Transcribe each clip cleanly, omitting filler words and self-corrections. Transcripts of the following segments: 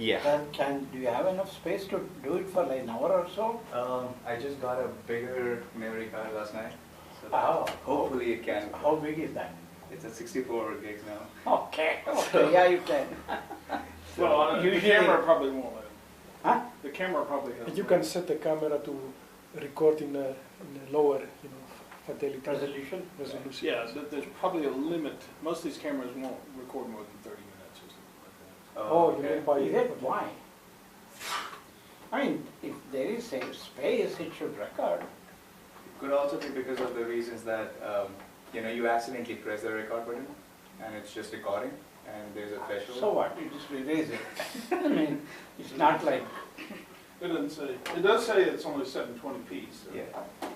Yeah. Do you have enough space to do it for like an hour or so? I just got a bigger memory card last night. So Oh. hopefully it can. How big is that? It's at 64 gigs now. Okay, okay, yeah, you can. Well, the Usually- camera probably won't let it. Huh? The camera probably has. And you can set the camera to record in a lower, fidelity Resolution? resolution. Yeah, there's probably a limit. Most of these cameras won't record more than 30 minutes or something like that. Oh, you okay. mean by Is it? Why? I mean, if there is a space, it should record. It could also be because of the reasons that you accidentally press the record button and it's just recording and there's a threshold. So what? You just erase it. I mean, it's not like, It doesn't say. It does say it's only 720p. So. Yeah.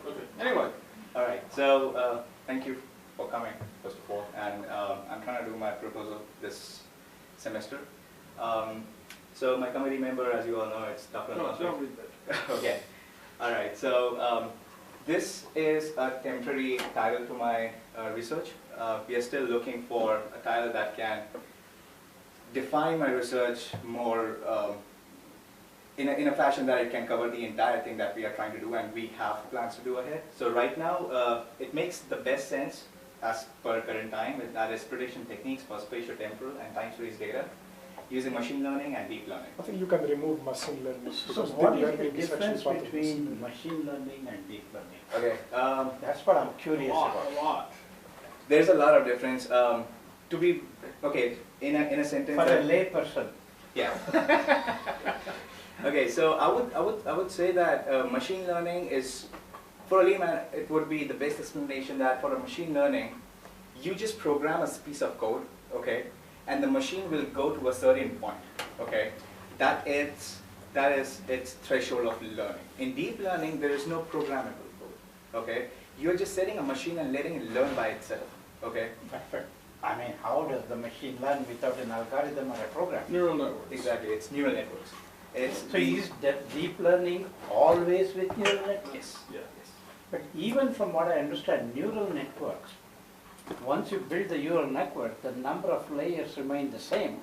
Okay. Anyway. All right. So thank you for coming, first of all. And I'm trying to do my proposal this semester. So my committee member, as you all know, it's Dr. No, Nasri. don't read that. Okay. All right. So this is a temporary title to my research. We are still looking for a title that can define my research more in a fashion that it can cover the entire thing that we are trying to do, and we have plans to do ahead. So right now, it makes the best sense as per current time, that is prediction techniques for spatiotemporal and time series data using machine learning and deep learning. I think you can remove machine learning. so because what deep is the learning is actually difference part of this. between machine learning and deep learning? Okay, That's what I'm curious about. A lot. there's a lot of difference. To be okay in a sentence. For a lay person. Yeah. Okay, so I would say that machine learning is, for a layman, it would be the best explanation that for a machine learning, you just program a piece of code, okay, and the machine will go to a certain point, okay. That is its threshold of learning. In deep learning, there is no programmable code, okay. You're just setting a machine and letting it learn by itself, okay. But, I mean, how does the machine learn without an algorithm or a program? Neural networks. Exactly, it's neural networks. So is deep learning always with neural networks? Yes. Yeah. Yes. But even from what I understand, neural networks, once you build the neural network, the number of layers remain the same.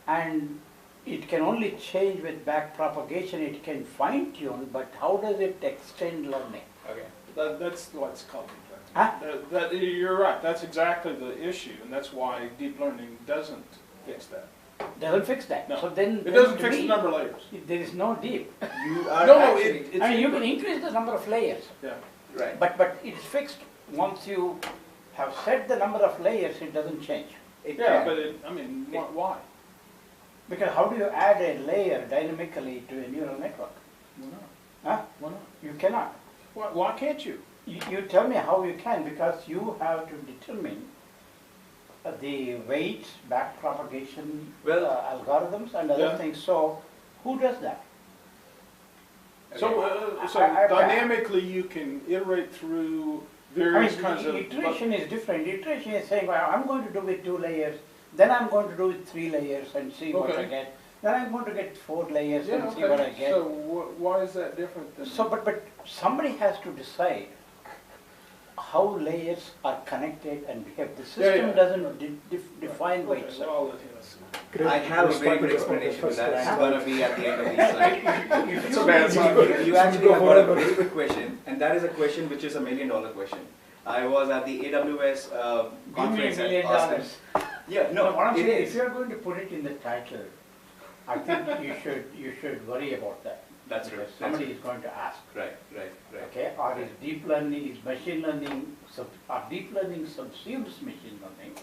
And it can only change with back propagation, it can fine tune, but how does it extend learning? Okay. That's what's called deep learning. Huh? You're right. That's exactly the issue, and that's why deep learning doesn't fix that. Doesn't fix that. No. So then It doesn't to fix me, the number of layers. there is no deep. You are No, actually, it's I mean, you can increase the number of layers, Yeah. right. but it's fixed. Once you have set the number of layers, it doesn't change. It Yeah, can. but I mean, why? Because how do you add a layer dynamically to a neural network? Why not? Huh? Why not? You cannot. Why can't you? You tell me how you can, because you have to determine the weights, back propagation algorithms and other Yeah. things. So who does that? So, I- dynamically you can iterate through various kinds of. Iteration is different. Iteration is saying, well, I'm going to do with 2 layers, then I'm going to do with 3 layers and see what I Okay. get. Then I'm going to get 4 layers Yeah, and see what I okay. get. So why is that different than? So, but somebody has to decide how layers are connected and behave. The system yeah. doesn't define by Okay, itself. well, I'll let you answer. Great. I have a We'll very start good with the explanation for first that. question. I'm going to be at the end of these slides. If It's a you- bad sign. You actually have got a very good question, and that is a question which is $1 million question. I was at the AWS Give me $1 conference at million. Austin. Yeah, No, what no, I'm it saying, if is. you're going to put it in the title, I think you should worry about that. That's true. Because That's somebody true. is going to ask, Right. okay, or is deep learning, is machine learning, or deep learning subsumes machine learning?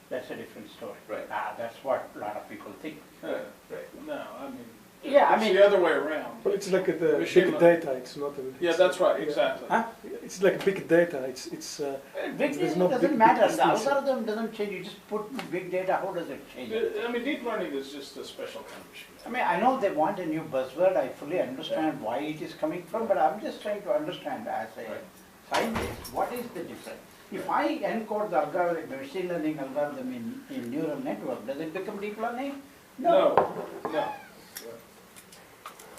That's a different story. Right. That's what a lot of people think. Yeah. Right. No, I mean. Yeah, I it's mean- the other way around. Well, it's like the Machine big learning. data. It's not a. Yeah, it's- that's right. yeah. Exactly. Huh? It's like big data. It's Big there's data no doesn't big matter, the distinction. algorithm doesn't change, you just put big data, how does it change? I mean, deep learning is just a special kind of machine. I mean, I know they want a new buzzword, I fully understand why it is coming from, but I'm just trying to understand as a Right. scientist, what is the difference? If I encode the algorithm, machine learning algorithm in neural network, does it become deep learning? No.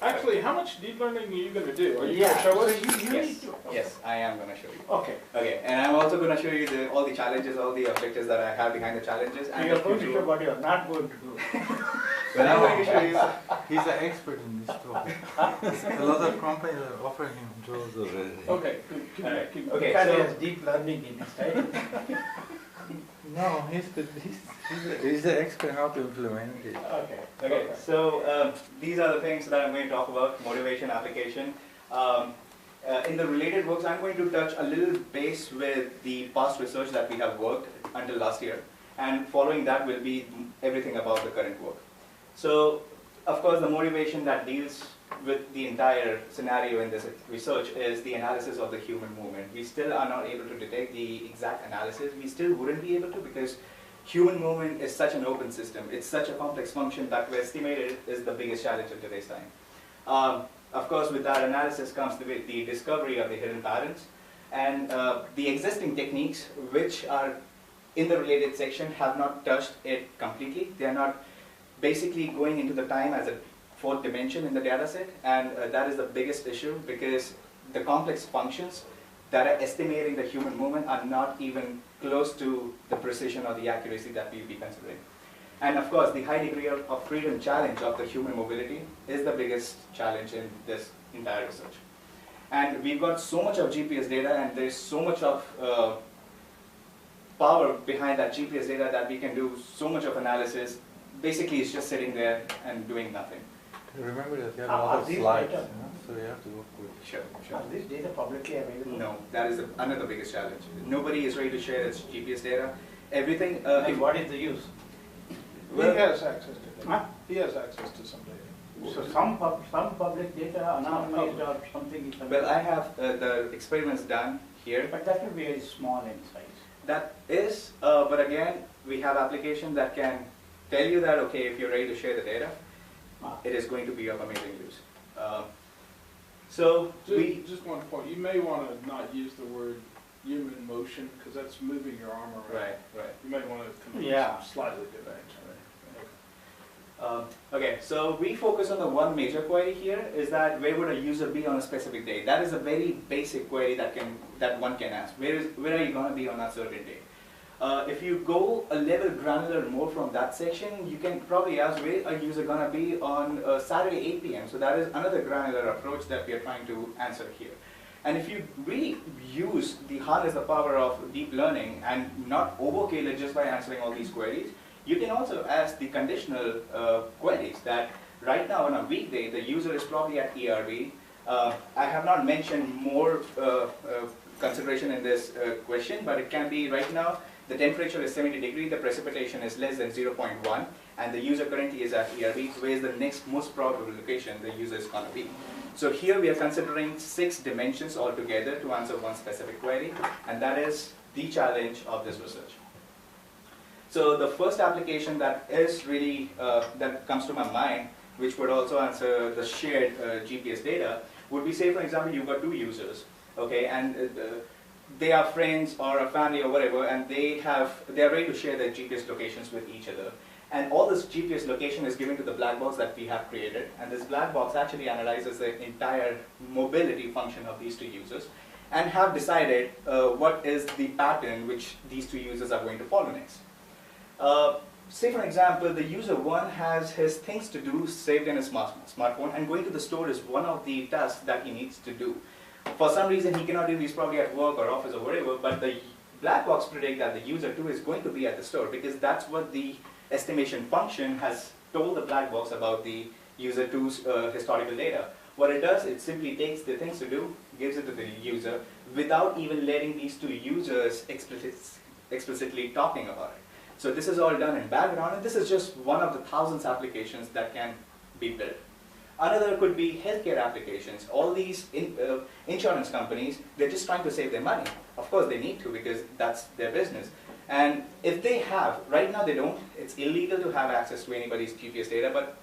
Actually, how much deep learning are you going to do? Are you going to show so us? you Yes. need to. Yes, I am going to show you. Okay, Okay, and I'm also going to show you all the challenges, all the objectives that I have behind the challenges. so And you're the going to future. show what you're not going to do. Well, I'm going to show you. He's an expert in this topic. A lot of companies are offering him jobs already. Okay, Alright, keep okay, Because he so has deep learning in his title. No, he's the expert how to implement it. Okay. Okay, so these are the things that I'm going to talk about, motivation, application. In the related works, I'm going to touch a little base with the past research that we have worked until last year, and following that will be everything about the current work. So, of course, the motivation that deals with the entire scenario in this research is the analysis of the human movement. We still are not able to detect the exact analysis. We still wouldn't be able to, because human movement is such an open system. It's such a complex function that we estimated is the biggest challenge of today's time. Of course, with that analysis comes the discovery of the hidden patterns, and the existing techniques which are in the related section have not touched it completely. They are not basically going into the time as a fourth dimension in the data set, and that is the biggest issue, because the complex functions that are estimating the human movement are not even close to the precision or the accuracy that we'll be considering. And of course, the high degree of freedom challenge of the human mobility is the biggest challenge in this entire research. And we've got so much of GPS data, and there's so much of power behind that GPS data that we can do so much of analysis. Basically, it's just sitting there and doing nothing. Remember that you have a Are lot of these slides, data- so you have to work with. Sure, Are these data publicly available? No, that is another biggest challenge. Nobody is ready to share its GPS data. Everything. And what is the use? He has access to Huh? data. He has access to some data. So some public data, anonymized or something is Well, I have the experiments done here. But that will be very small in size. That is, but again, we have applications that can tell you that, okay, if you're ready to share the data, it is going to be of amazing use. So we, Just one point, you may want to not use the word human motion, because that's moving your arm around. right. You may want to come Yeah. up with some slightly different. Okay, so we focus on the one major query here, is that where would a user be on a specific day? That is a very basic query that one can ask. Where are you going to be on a certain day? If you go a level granular more from that section, you can probably ask where a user going to be on Saturday 8 p.m. So that is another granular approach that we are trying to answer here. And if you really harness the power of deep learning and not overkill it just by answering all these queries, you can also ask the conditional queries that right now on a weekday, the user is probably at ERB. I have not mentioned more consideration in this question, but it can be right now, the temperature is 70 degrees, the precipitation is less than 0.1, and the user currently is at ERB, where is the next most probable location the user is going to be. So here we are considering 6 dimensions altogether to answer one specific query, and that is the challenge of this research. So the first application that is really, that comes to my mind, which would also answer the shared GPS data, would be, say for example, you've got 2 users, okay, and they are friends or a family or whatever, and they are ready to share their GPS locations with each other. And all this GPS location is given to the black box that we have created, and this black box actually analyzes the entire mobility function of these 2 users, and have decided what is the pattern which these 2 users are going to follow next. Say for example, the user 1 has his things to do saved in his smartphone, and going to the store is one of the tasks that he needs to do. For some reason he cannot do, he's probably at work or office or whatever, but the black box predicts that the user 2 is going to be at the store, because that's what the estimation function has told the black box about the user 2's historical data. What it does, it simply takes the things to do, gives it to the user, without even letting these 2 users explicitly talking about it. So this is all done in background, and this is just one of the thousands of applications that can be built. Another could be healthcare applications. All these insurance companies, they're just trying to save their money. Of course they need to, because that's their business. And if they have, right now they don't, it's illegal to have access to anybody's GPS data, but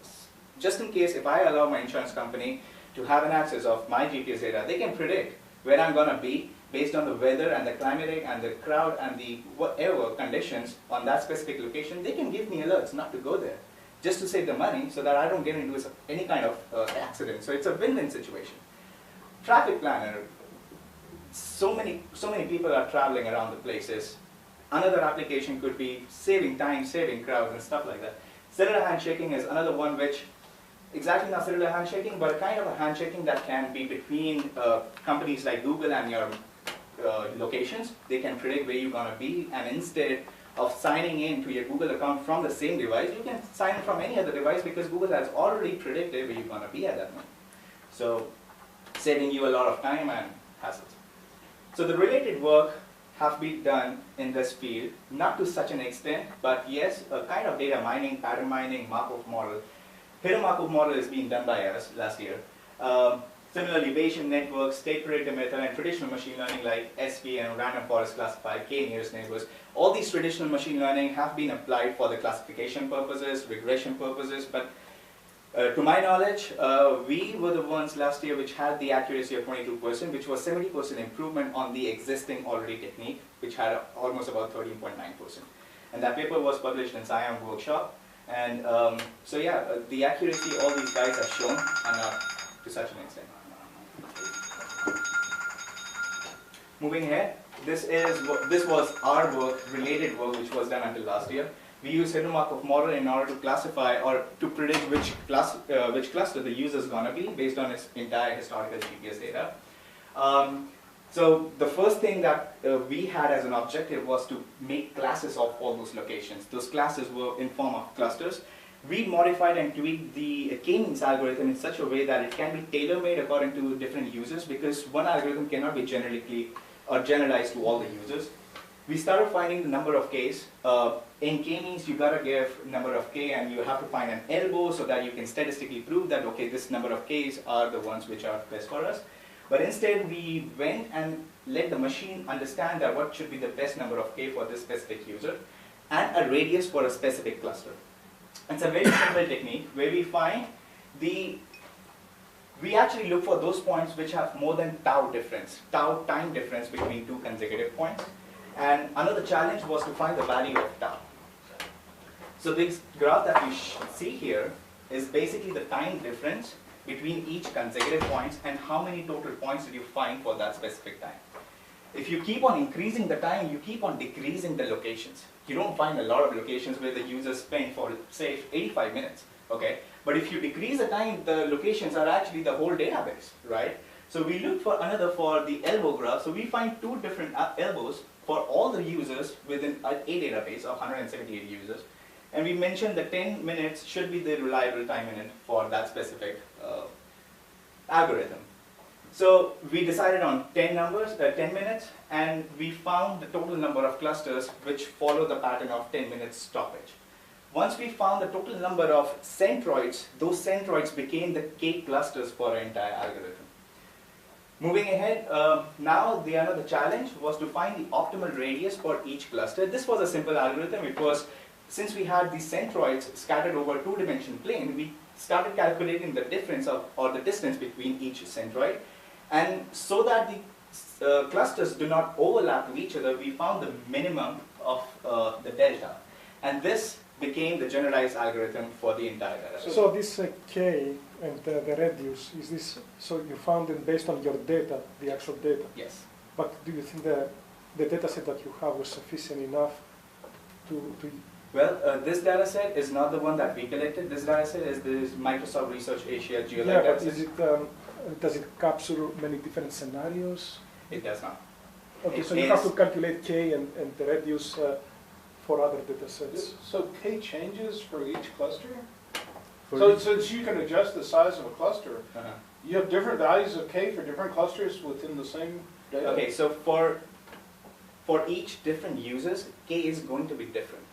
just in case, if I allow my insurance company to have an access of my GPS data, they can predict where I'm going to be based on the weather and the climatic and the crowd and the whatever conditions on that specific location. They can give me alerts not to go there, just to save the money so that I don't get into any kind of accident. So it's a win-win situation. Traffic planner, so many people are traveling around the places. Another application could be saving time, saving crowds and stuff like that. Cellular handshaking is another one which, exactly not cellular handshaking, but a kind of a handshaking that can be between companies like Google and your locations. They can predict where you're going to be, and instead of signing in to your Google account from the same device, you can sign in from any other device because Google has already predicted where you're going to be at that moment. So saving you a lot of time and hassles. So the related work have been done in this field, not to such an extent, but yes, a kind of data mining, pattern mining, Markov model. Hidden Markov model is being done by us last year. Similarly, Bayesian networks, state predictive method, and traditional machine learning like SV and random forest classifier, k-nearest neighbors. All these traditional machine learning have been applied for the classification purposes, regression purposes, but to my knowledge, we were the ones last year which had the accuracy of 22%, which was 70% improvement on the existing already technique, which had almost about 13.9%. And that paper was published in SciAm workshop. And so yeah, the accuracy all these guys have shown, and not to such an extent. Moving ahead, this was our work, related work, which was done until last year. We use hidden Markov model in order to classify or to predict which cluster the user is going to be based on its entire historical GPS data. So the first thing that we had as an objective was to make classes of all those locations. Those classes were in form of clusters. We modified and tweaked the k-means algorithm in such a way that it can be tailor-made according to different users, because one algorithm cannot be generalized to all the users. We started finding the number of k's. In k-means, you gotta give number of k, and you have to find an elbow so that you can statistically prove that, okay, this number of k's are the ones which are best for us. But instead, we went and let the machine understand that what should be the best number of k for this specific user, and a radius for a specific cluster. It's a very simple technique where we find we actually look for those points which have more than tau time difference between two consecutive points. And another challenge was to find the value of tau. So this graph that we see here is basically the time difference between each consecutive points and how many total points did you find for that specific time. If you keep on increasing the time, you keep on decreasing the locations. You don't find a lot of locations where the users spend for, say, 85 minutes, okay? But if you decrease the time, the locations are actually the whole database, right? So we look for another for the elbow graph. So we find two different elbows for all the users within a database of 178 users. And we mentioned that 10 minutes should be the reliable time unit for that specific algorithm. So we decided on 10 minutes, and we found the total number of clusters which follow the pattern of 10 minutes stoppage. Once we found the total number of centroids, those centroids became the k clusters for our entire algorithm. Moving ahead, now the another challenge was to find the optimal radius for each cluster. This was a simple algorithm. It was, since we had these centroids scattered over a two-dimensional plane, we started calculating the difference or the distance between each centroid. And so that the clusters do not overlap with each other, we found the minimum of the delta. And this became the generalized algorithm for the entire data. So this k and the radius, is this, so you found it based on your data, the actual data? Yes. But do you think the data set that you have was sufficient enough to Well, this data set is not the one that we collected. This data set is the Microsoft Research Asia Geolab yeah, data but is set. it, does it capture many different scenarios? It does not. Okay, It so you have to calculate k and the radius for other data sets. So K changes for each cluster? For So each- since you can adjust the size of a cluster, Uh-huh. you have different values of K for different clusters within the same data? Okay, so for each different users, k is going to be different.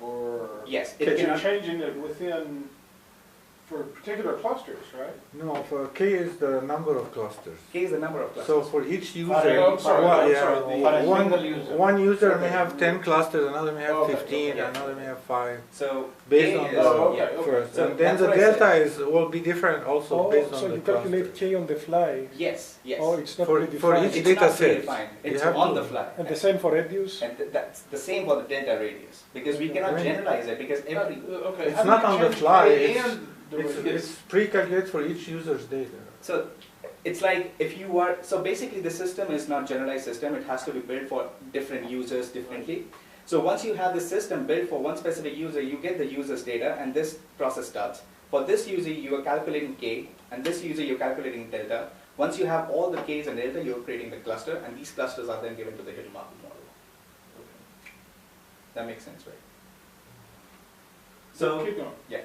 Or, Yes, but it you're cannot. changing it within, for particular clusters, right? No, for k is the number of clusters. K is the number of clusters. So for each user, I'm sorry, one, I'm yeah, sorry, for a one, single user. one user may Okay. have 10 clusters, another may have Okay, 15, okay. another may have 5. So Based K on is, the okay, yeah. okay. first. So And then that's the what I delta will be different also Oh, based on so the you calculate cluster. k on the fly. Yes, yes. Oh, it's not For predefined. each It's data not set. predefined. You It's have on to- the fly. And the same for radius? And that's the same for the delta radius, because we cannot Right. generalize it, because every Okay. It's how do not you on the change fly, K it's- and the It's radius? pre-calculated for each user's data. so it's like if you are, so basically the system is not generalized system, it has to be built for different users differently. So once you have the system built for one specific user, you get the user's data, and this process starts. For this user, you are calculating K, and this user, you're calculating delta. Once you have all the Ks and delta, you're creating the cluster, and these clusters are then given to the hidden Markov model. That makes sense, right? So, keep going. yeah.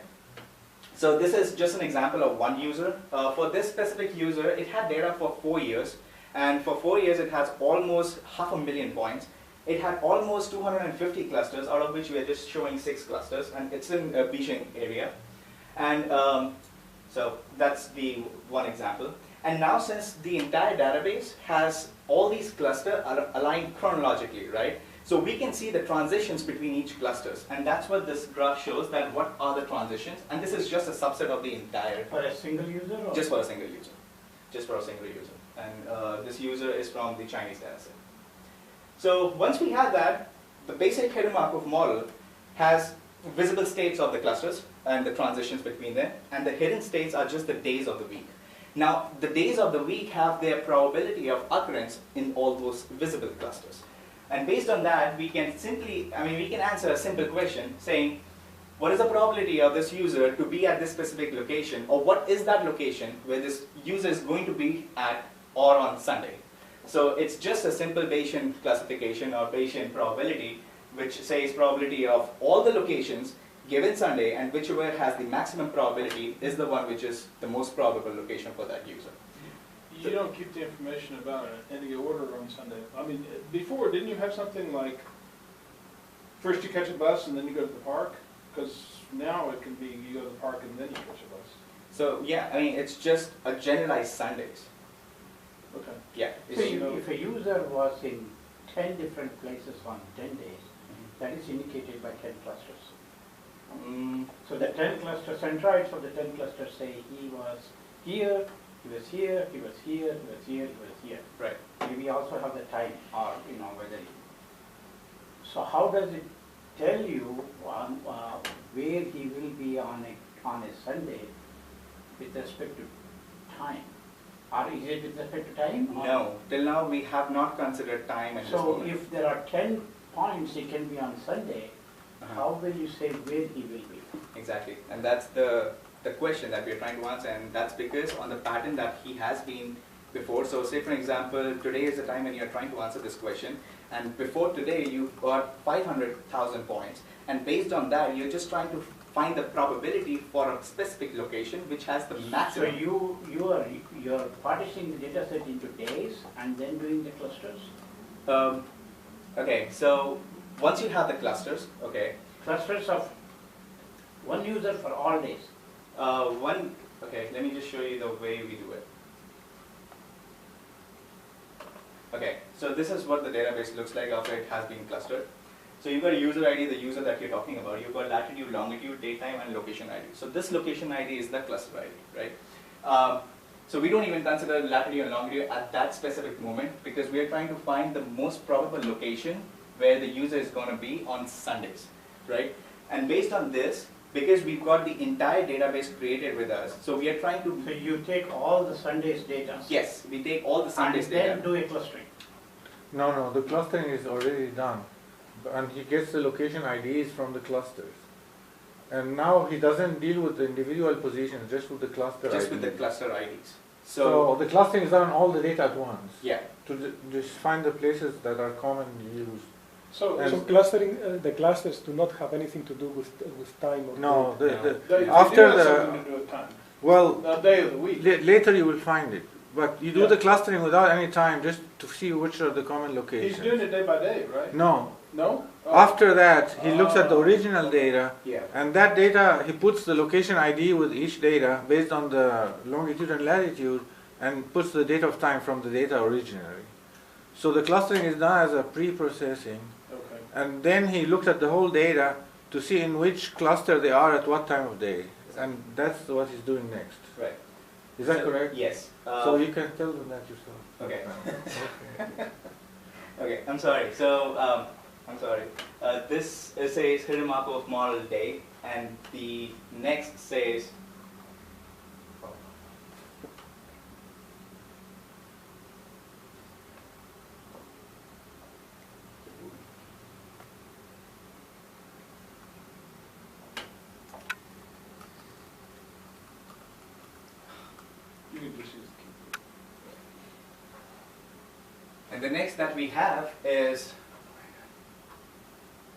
So this is just an example of one user. For this specific user, it had data for 4 years, and for 4 years, it has almost 500,000 points. It had almost 250 clusters, out of which we are just showing 6 clusters, and it's in a Bichon area. And so that's the one example. And now since the entire database has all these clusters aligned chronologically, right? So we can see the transitions between each clusters. And that's what this graph shows, that what are the transitions. And this is just a subset of the entire. For a single user? Or? Just for a single user. Just for a single user. And this user is from the Chinese dataset. So once we have that, the basic hidden Markov model has visible states of the clusters and the transitions between them, and the hidden states are just the days of the week. Now, the days of the week have their probability of occurrence in all those visible clusters. And based on that, we can simply, we can answer a simple question saying, what is the probability of this user to be at this specific location, or what is that location where this user is going to be at or on Sunday? So it's just a simple Bayesian classification or Bayesian probability, which says probability of all the locations given Sunday, and whichever has the maximum probability is the one which is the most probable location for that user. You don't keep the information about any order on Sunday. I mean, before, didn't you have something like, first you catch a bus and then you go to the park? Because now it can be you go to the park and then you catch a bus. So yeah, it's just a generalized Sundays. Okay. Yeah. So if a user was in 10 different places on 10 days, that is indicated by 10 clusters. So the 10 cluster centroids of the 10 clusters say he was here, he was here, he was here, he was here, he was here. Right. We also have the time, or whether. So how does it tell you where he will be on a Sunday with respect to time? Or is it with respect to time? No, till now we have not considered time at this So moment. if there are 10 points, he can be on Sunday. How will you say where he will be? Exactly, and that's the question that we're trying to answer, and that's because on the pattern that he has been before. So say for example, today is the time when you're trying to answer this question, and before today you've got 500,000 points, and based on that you're just trying to find the probability for a specific location which has the maximum. So you're partitioning the data set into days and then doing the clusters? Okay, so once you have the clusters, okay. Clusters of one user for all days. Okay, let me just show you the way we do it. Okay, so this is what the database looks like after it has been clustered. So you've got a user ID, the user that you're talking about. You've got latitude, longitude, date time, and location ID. So this location ID is the cluster ID, right? So we don't even consider latitude and longitude at that specific moment because we are trying to find the most probable location where the user is going to be on Sundays, right? And based on this, because we've got the entire database created with us, so we are trying to... So you take all the Sundays data. Yes, we take all the Sundays and data. then do a clustering. No, the clustering is already done. And he gets the location IDs from the clusters. And now he doesn't deal with the individual positions, just with the cluster IDs. Just with the cluster IDs. So the clustering is done all the data at once. Yeah. To just find the places that are commonly used. So clustering, the clusters do not have anything to do with time or No, They after do have the something to do with time. well, The day of the week. later you will find it. But you do Yeah. the clustering without any time, just to see which are the common locations. He's doing it day by day, right? No. No? Oh. After that, he looks at the original data, Yeah. and that data, he puts the location ID with each data based on the longitude and latitude, and puts the date of time from the data originally. So the clustering is done as a pre-processing, Okay. and then he looks at the whole data to see in which cluster they are at what time of day. And that's what he's doing next. Right. Is that So- correct? Yes. So you can tell them that yourself. Okay. Okay, I'm sorry. So, I'm sorry. This says hidden Markov model day, and the next says. Accuracy is the key. And the next that we have is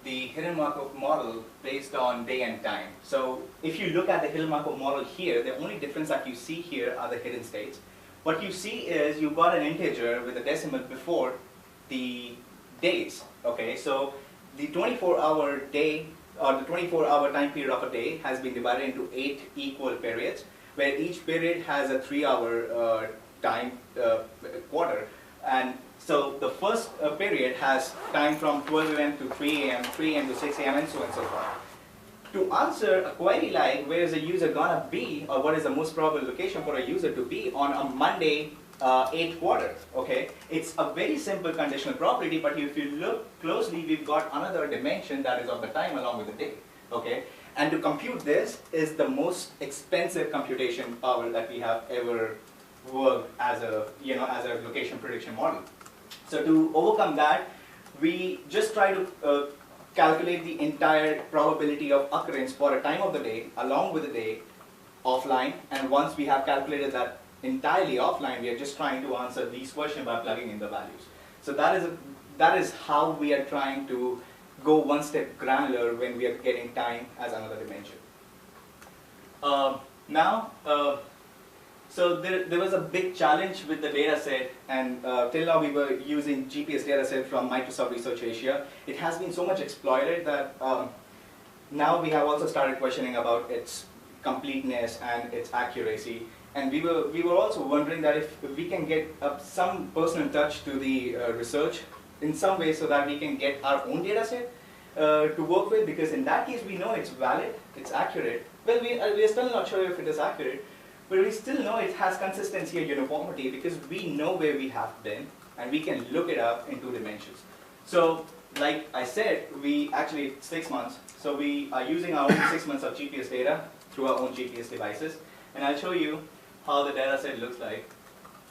the hidden Markov model based on day and time. So if you look at the hidden Markov model here, the only difference that you see here are the hidden states. What you see is you've got an integer with a decimal before the days. Okay, so the 24-hour day or the 24-hour time period of a day has been divided into 8 equal periods, where each period has a 3-hour time quarter. And so the first period has time from 12 a.m. to 3 a.m., 3 a.m. to 6 a.m., and so on and so forth. To answer a query like where is a user gonna be, or what is the most probable location for a user to be on a Monday 8th quarter, okay? It's a very simple conditional property, but if you look closely, we've got another dimension that is of the time along with the day, okay? And to compute this is the most expensive computation power that we have ever worked as a, as a location prediction model. So to overcome that, we just try to calculate the entire probability of occurrence for a time of the day along with the day offline, and once we have calculated that entirely offline, we are just trying to answer these questions by plugging in the values. So that is how we are trying to go one step granular when we are getting time as another dimension. So there was a big challenge with the data set, and till now we were using GPS data set from Microsoft Research Asia. It has been so much exploited that now we have also started questioning about its completeness and its accuracy. And we were also wondering that if we can get some personal touch to the research in some way so that we can get our own data set to work with, because in that case we know it's valid, it's accurate. Well, we are still not sure if it is accurate, but we still know it has consistency and uniformity because we know where we have been and we can look it up in 2 dimensions. So like I said, actually 6 months. So we are using our own 6 months of GPS data through our own GPS devices. And I'll show you how the data set looks like.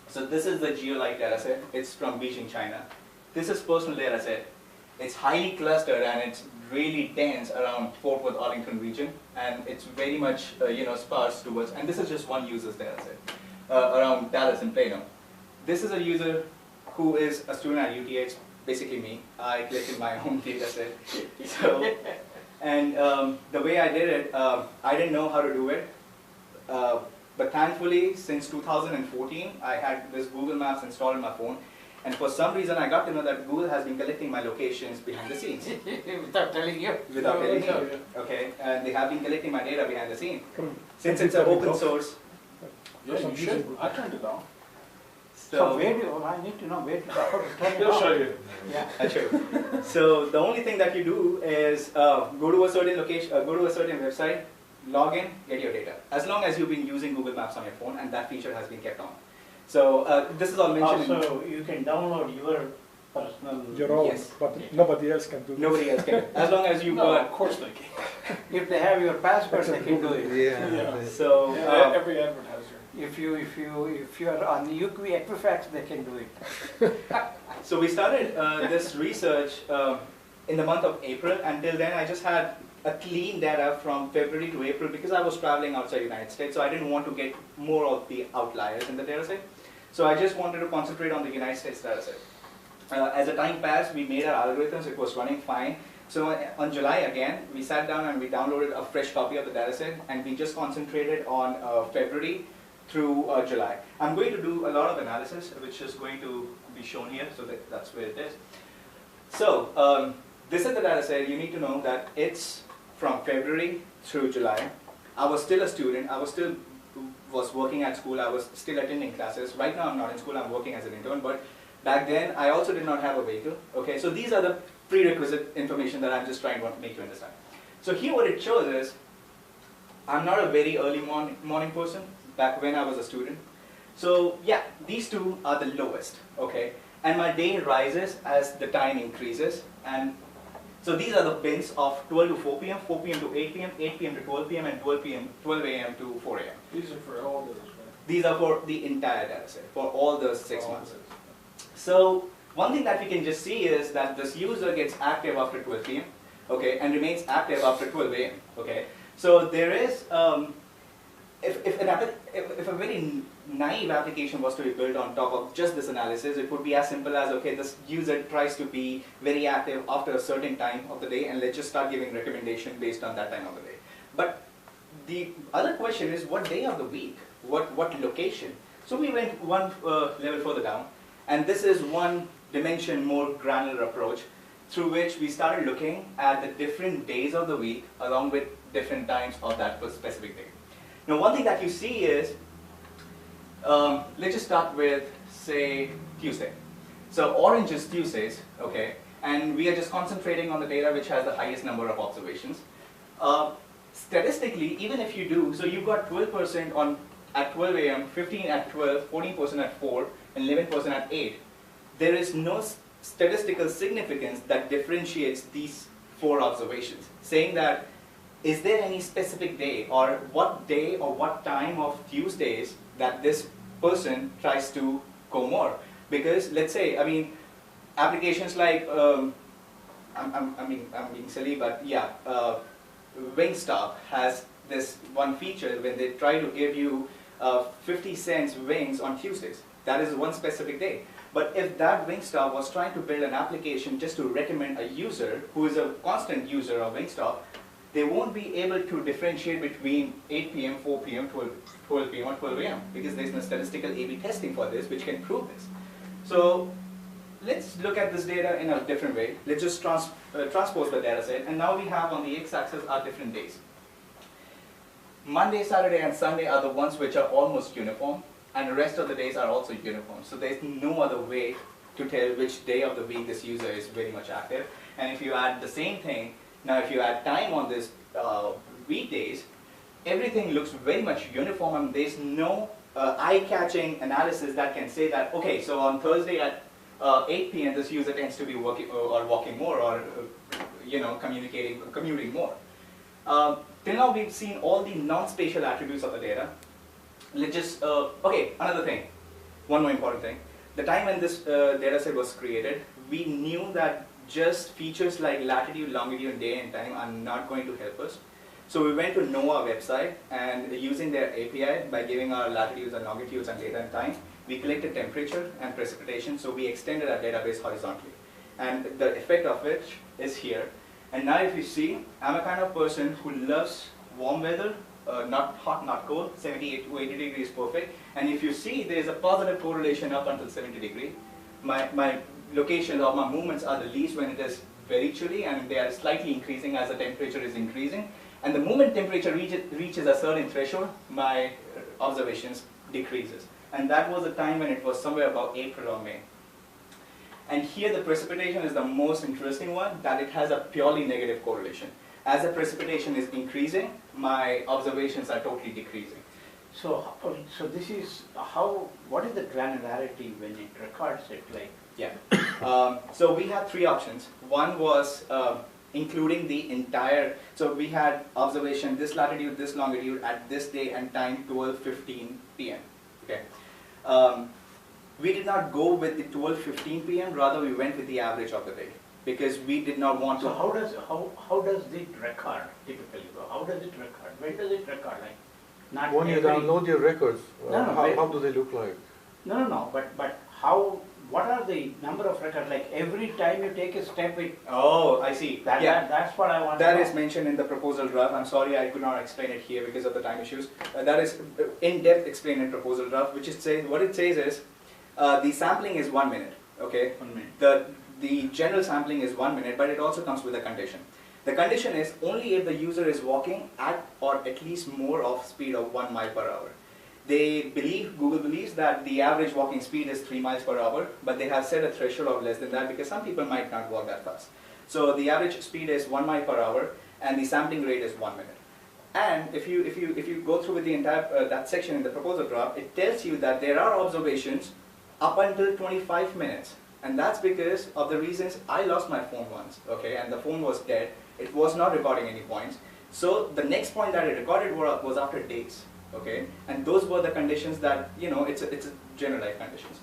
So this is the GeoLike data set. It's from Beijing, China. This is personal data set. It's highly clustered and it's really dense around Fort Worth, Arlington region, and it's very much sparse towards. And this is just one user's data set around Dallas and Plano. This is a user who is a student at UTA. It's basically me. I collected my own data set. So, and the way I did it, I didn't know how to do it. But thankfully, since 2014, I had this Google Maps installed on my phone. And for some reason, I got to know that Google has been collecting my locations behind the scenes. Without telling you. Without telling you. Okay, and they have been collecting my data behind the scene. Since it's an open source. Yeah, you should. I turned it on. So where do I need to know where to turn it He'll on? show you. Yeah. I'll show you. So the only thing that you do is go to a certain location, go to a certain website, log in, get your data. As long as you've been using Google Maps on your phone, and that feature has been kept on. So this is all mentioned. Also, you can download your personal. Your own, Yes. but nobody else can do this. Nobody else can. As long as you No, of course they can. If they have your password, they can do it. Yeah. So Yeah, every advertiser. If you are on the Equifax, they can do it. So we started this research in the month of April. Until then, I just had a clean data from February to April because I was traveling outside the United States, so I didn't want to get more of the outliers in the data set. So I just wanted to concentrate on the United States data set. As the time passed, we made our algorithms, it was running fine. So on July again, we sat down and we downloaded a fresh copy of the data set, and we just concentrated on February through July. I'm going to do a lot of analysis, which is going to be shown here, so that's where it is. So this is the data set. You need to know that it's from February through July. I was still a student. I was working at school. I was still attending classes. Right now I'm not in school. I'm working as an intern. But back then I also did not have a vehicle. Okay, so these are the prerequisite information that I'm just trying to make you understand. So here what it shows is I'm not a very early morning person back when I was a student. So yeah, these two are the lowest. Okay, and my day rises as the time increases. And so these are the bins of 12 to 4 p.m., 4 p.m. to 8 p.m., 8 p.m. to 12 p.m., and 12 a.m. to 4 a.m. These are for all those, right? These are for the entire data set, for all the 6 months. So one thing that we can just see is that this user gets active after 12 p.m., okay, and remains active after 12 a.m., okay. So there is if a very naive application was to be built on top of just this analysis, it would be as simple as, okay, this user tries to be very active after a certain time of the day, and let's just start giving recommendation based on that time of the day. But the other question is, what day of the week? What location? So we went one level further down, and this is one dimension more granular approach through which we started looking at the different days of the week along with different times of that specific day. Now, one thing that you see is, let's just start with, say, Tuesday. So orange is Tuesdays, okay, and we are just concentrating on the data which has the highest number of observations. Statistically, even if you do, so you've got 12% on at 12 a.m., 15 at 12, 14% at 4, and 11% at 8. There is no statistical significance that differentiates these 4 observations, saying that is there any specific day or what time of Tuesdays that this person tries to go more? Because let's say, I mean, applications like, I'm being silly, but yeah, Wingstop has this one feature when they try to give you 50 cents wings on Tuesdays. That is one specific day. But if that Wingstop was trying to build an application just to recommend a user who is a constant user of Wingstop, they won't be able to differentiate between 8 p.m., 4 p.m., 12 p.m. or 12 a.m. because there's no statistical A/B testing for this which can prove this. So let's look at this data in a different way. Let's just transpose the data set, and now we have on the x-axis our different days. Monday, Saturday, and Sunday are the ones which are almost uniform, and the rest of the days are also uniform. So there's no other way to tell which day of the week this user is very much active. And if you add the same thing, now if you add time on this weekdays, everything looks very much uniform, and there's no eye-catching analysis that can say that, okay, so on Thursday at 8 p.m. this user tends to be working or walking more, or commuting more. Till now we've seen all the non-spatial attributes of the data. Let's just, okay, another thing, one more important thing. The time when this data set was created, we knew that just features like latitude, longitude, day and time are not going to help us. So we went to NOAA website, and using their API, by giving our latitudes and longitudes and date and time, we collected temperature and precipitation, so we extended our database horizontally. And the effect of which is here. And now if you see, I'm a kind of person who loves warm weather, not hot, not cold. 78 to 80 degrees is perfect. And if you see, there's a positive correlation up until 70 degrees. My locations or my movements are the least when it is very chilly, and they are slightly increasing as the temperature is increasing. And the moment temperature reaches a certain threshold, my observations decreases. And that was the time when it was somewhere about April or May. And here the precipitation is the most interesting one, that it has a purely negative correlation. As the precipitation is increasing, my observations are totally decreasing. So this is how, what is the granularity when it records it like? Yeah. So we had 3 options. One was including the entire, so we had observation, this latitude, this longitude at this day and time, 12:15 p.m. Okay. We did not go with the 12:15 p.m. Rather, we went with the average of the day because we did not want to. So how does it record typically? How does it record? When does it record? Like, not when you download your records, No, how do they look like? No. But how? What are the number of records? Like every time you take a step, it. Oh, I see. That's what I want. That is mentioned in the proposal draft. I'm sorry I could not explain it here because of the time issues. That is in-depth explained in proposal draft, which is what it says is the sampling is 1 minute. Okay. 1 minute. The general sampling is 1 minute, but it also comes with a condition. The condition is only if the user is walking at or at least more of speed of 1 mile per hour. Google believes that the average walking speed is 3 miles per hour, but they have set a threshold of less than that because some people might not walk that fast. So the average speed is 1 mile per hour, and the sampling rate is 1 minute. And if you go through with the entire that section in the proposal draft, it tells you that there are observations up until 25 minutes. And that's because of the reasons I lost my phone once, okay, and the phone was dead. It was not recording any points. So the next point that it recorded was after days, okay, and those were the conditions that, it's a general life conditions.